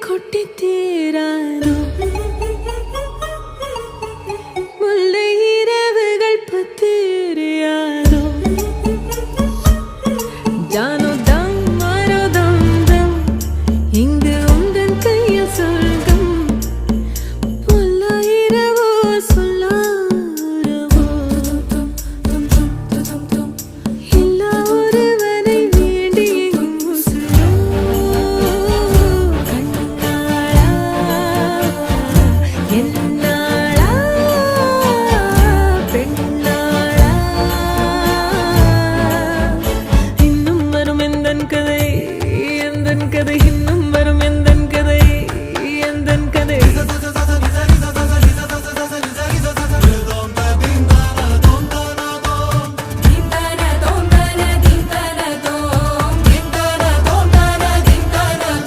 கொட்டி தீராதோ முல்லை இரவுகள் பத்தேறியாதோ ஜானோ தம் மாரோ தம் தம் இங்கு உந்தன் கையில் சொர்க்கம் பொல்லா இரவோ சொல்லாரவோ எல்லா ஒருவனை வேண்டி எங்கும் உசுரோ கண்ணாளா என்னாளா பெண்ணாளா இன்னும் வரும் எந்தன் கதை இன்னும் வரும்